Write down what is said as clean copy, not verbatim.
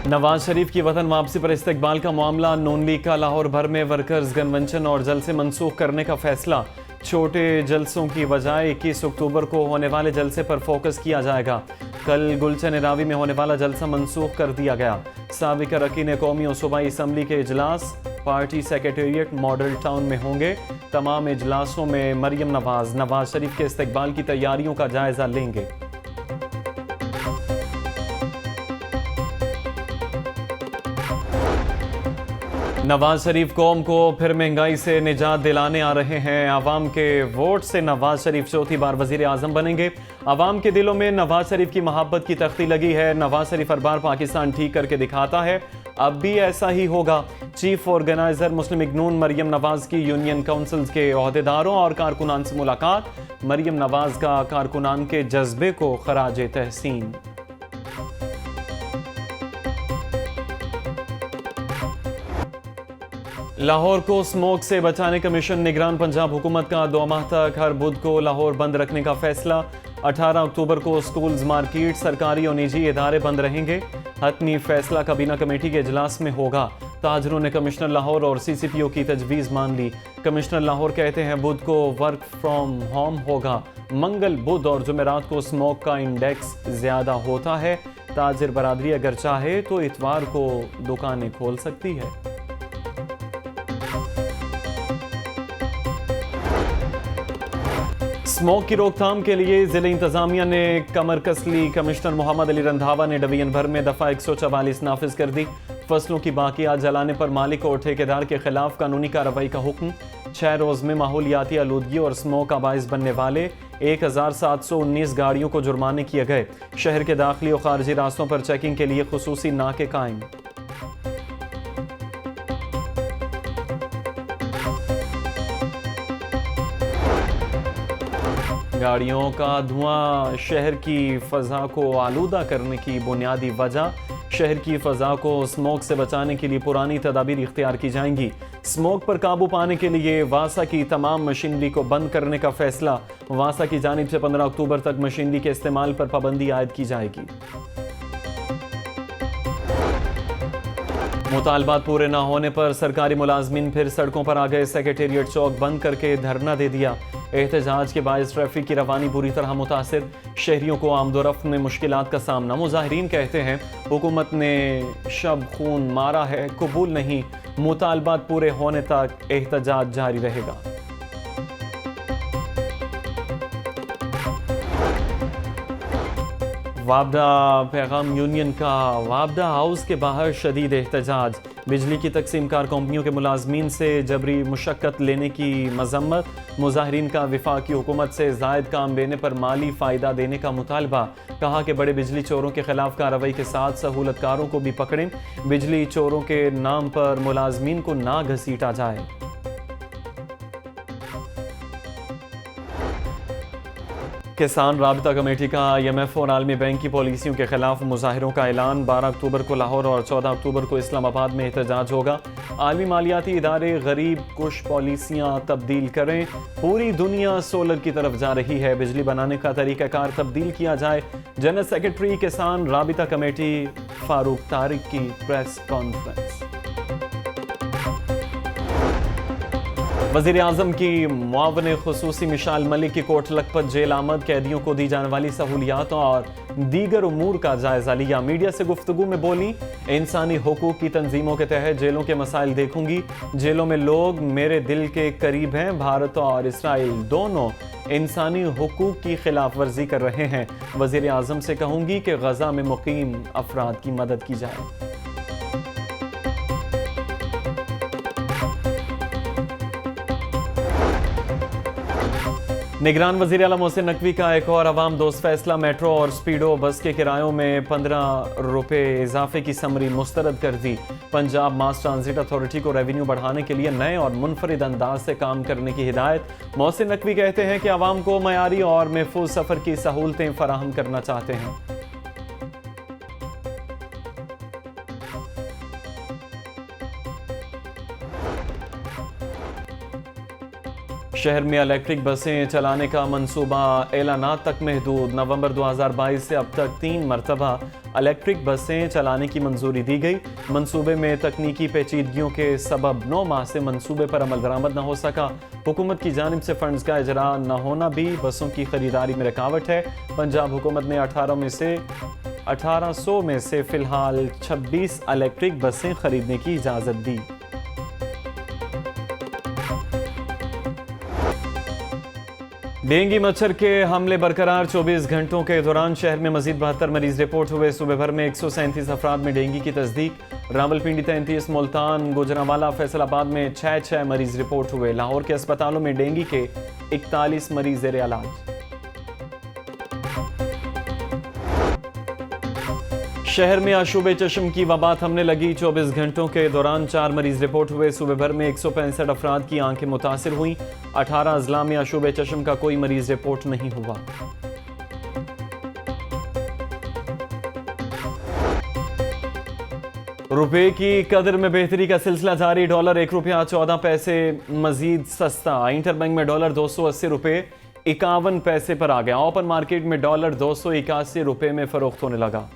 नवाज शरीफ की वतन वापसी पर इस्तकबाल का मामला। नून लीग का लाहौर भर में वर्कर्स कन्वेंशन और जलसे मनसूख करने का फैसला। छोटे जलसों की बजाय 21 अक्टूबर को होने वाले जलसे पर फोकस किया जाएगा। कल गुलशन रावी में होने वाला जलसा मनसूख कर दिया गया। साबिक अरकान कौमी और सूबाई असम्बली के इजलास पार्टी सेक्रेटेरिएट मॉडल टाउन में होंगे। तमाम इजलासों में मरियम नवाज शरीफ के इस्तकबाल की तैयारियों का जायजा लेंगे। नवाज शरीफ कौम को फिर महंगाई से निजात दिलाने आ रहे हैं। आवाम के वोट से नवाज शरीफ चौथी बार वजीर आजम बनेंगे। आवाम के दिलों में नवाज शरीफ की मोहब्बत की तख्ती लगी है। नवाज शरीफ हर बार पाकिस्तान ठीक करके दिखाता है, अब भी ऐसा ही होगा। चीफ ऑर्गेनाइजर मुस्लिम लीग नून मरियम नवाज की यूनियन काउंसिल के ओहदेदारों और कारकुनान से मुलाकात। मरियम नवाज का कारकुनान के जज्बे को खराज तहसीन। लाहौर को स्मोक से बचाने का मिशन। निगरान पंजाब हुकूमत का 2 माह तक हर बुध को लाहौर बंद रखने का फैसला। 18 अक्टूबर को स्कूल्स, मार्केट, सरकारी और निजी इदारे बंद रहेंगे। हतमी फैसला काबीना कमेटी के इजलास में होगा। ताजरों ने कमिश्नर लाहौर और CCPO की तजवीज़ मान ली। कमिश्नर लाहौर कहते हैं बुध को वर्क फ्रॉम होम होगा। मंगल, बुध और जुमेरात को स्मोक का इंडेक्स ज़्यादा होता है। ताजिर बरादरी अगर चाहे तो इतवार को दुकानें खोल सकती है। स्मोक की रोकथाम के लिए जिले इंतजामिया ने कमर कस ली। कमिश्नर मोहम्मद अली रंधावा ने डिवीजन भर में दफा 144 नाफिज कर दी। फसलों की बाकियात जलाने पर मालिक और ठेकेदार के खिलाफ कानूनी कार्रवाई का हुक्म। 6 रोज में माहौलियाती आलूदगी और स्मोक का बाइस बनने वाले 1719 गाड़ियों को जुर्माने किए गए। शहर के दाखिली और खारजी रास्तों पर चेकिंग के लिए खुसूसी नाके कायम। गाड़ियों का धुआं शहर की फ़ज़ा को आलूदा करने की बुनियादी वजह। शहर की फ़ज़ा को स्मोक से बचाने के लिए पुरानी तदाबीर इख्तियार की जाएंगी। स्मोक पर काबू पाने के लिए वासा की तमाम मशीनरी को बंद करने का फैसला। वासा की जानिब से 15 अक्टूबर तक मशीनरी के इस्तेमाल पर पाबंदी आयद की जाएगी। मुतालबात पूरे ना होने पर सरकारी मुलाजमीन फिर सड़कों पर आ गए। सेक्रेटेरिएट चौक बंद करके धरना दे दिया। एहतजाज के बायस ट्रैफिक की रवानी बुरी तरह मुतासिर। शहरियों को आमदोरफ्त में मुश्किलात का सामना। मुजाहिरीन कहते हैं हुकूमत ने शब खून मारा है, कबूल नहीं। मुतालबात पूरे होने तक एहतजाज जारी रहेगा। वाबडा पैगाम यूनियन का वाबडा हाउस के बाहर शदीद एहतजाज। बिजली की तकसीमकार कंपनियों के मुलाजमीन से जबरी मुशक्कत लेने की मजम्मत। मुजाहिरीन का वफाकी हुकूमत से जायद काम लेने पर माली फ़ायदा देने का मुतालबा। कहा कि बड़े बिजली चोरों के खिलाफ कार्रवाई के साथ सहूलतकारों को भी पकड़ें। बिजली चोरों के नाम पर मुलाजमीन को ना घसीटा जाए। किसान राबता कमेटी का IMF और आलमी बैंक की पॉलिसियों के खिलाफ मुजाहिरों का ऐलान। 12 अक्टूबर को लाहौर और 14 अक्टूबर को इस्लामाबाद में एहतजाज होगा। आलमी मालियाती इदारे गरीब कुश पॉलिसियाँ तब्दील करें। पूरी दुनिया सोलर की तरफ जा रही है, बिजली बनाने का तरीक़ाकार तब्दील किया जाए। जनरल सेक्रेटरी किसान राबता कमेटी फारूक तारिक की प्रेस कॉन्फ्रेंस। वज़ीर आज़म की मुआवन खुसूसी मिशाल मलिक की कोट लखपत जेल आमद। कैदियों को दी जाने वाली सहूलियात और दीगर उमूर का जायजा लिया। मीडिया से गुफ्तगू में बोली, इंसानी हुकूक की तंजीमों के तहत जेलों के मसाइल देखूंगी। जेलों में लोग मेरे दिल के करीब हैं। भारत और इसराइल दोनों इंसानी हुकूक की खिलाफ वर्जी कर रहे हैं। वज़ीर आज़म से कहूंगी कि गजा में मुकीम अफराद की मदद की जाए। निगरान वज़ीर आला मोहसिन नकवी का एक और अवाम दोस्त फैसला। मेट्रो और स्पीडो बस के किरायों में 15 रुपये इजाफे की समरी मुस्तरद कर दी। पंजाब मास ट्रांजिट अथॉरिटी को रेवेन्यू बढ़ाने के लिए नए और मुनफरिद अंदाज से काम करने की हिदायत। मोहसिन नकवी कहते हैं कि आवाम को मयारी और महफूज सफ़र की सहूलतें फराहम करना चाहते हैं। शहर में इलेक्ट्रिक बसें चलाने का मंसूबा। ऐलानात तक महदूद। नवंबर 2022 से अब तक 3 मरतबा इलेक्ट्रिक बसें चलाने की मंजूरी दी गई। मंसूबे में तकनीकी पेचीदगियों के सबब 9 माह से मंसूबे पर अमल दरामद न हो सका। हुकूमत की जानिब से फंड्स का इजरा न होना भी बसों की खरीदारी में रुकावट है। पंजाब हुकूमत ने 1800 में से फिलहाल 26 इलेक्ट्रिक बसें खरीदने की इजाज़त दी। डेंगू मच्छर के हमले बरकरार। 24 घंटों के दौरान शहर में मजीद 72 मरीज रिपोर्ट हुए। सुबह भर में 137 अफराद में डेंगू की तस्दीक। रावलपिंडी 33, मुल्तान, गुजरांवाला, फैसलाबाद में 6 मरीज रिपोर्ट हुए। लाहौर के अस्पतालों में डेंगू के 41 मरीज ज़ेरे इलाज। शहर में आशूब चश्म की वबा थमने लगी। 24 घंटों के दौरान 4 मरीज रिपोर्ट हुए। सुबह भर में 165 अफराद की आंखें मुतासिर हुई। 18 अजला में आशूब चश्म का कोई मरीज रिपोर्ट नहीं हुआ। रुपए की कदर में बेहतरी का सिलसिला जारी। डॉलर 1 रुपया 14 पैसे मजीद सस्ता। इंटरबैंक में डॉलर 280 रुपये 51 पैसे पर आ गया। ओपन मार्केट में डॉलर 281 रुपये में फरोख्त होने लगा।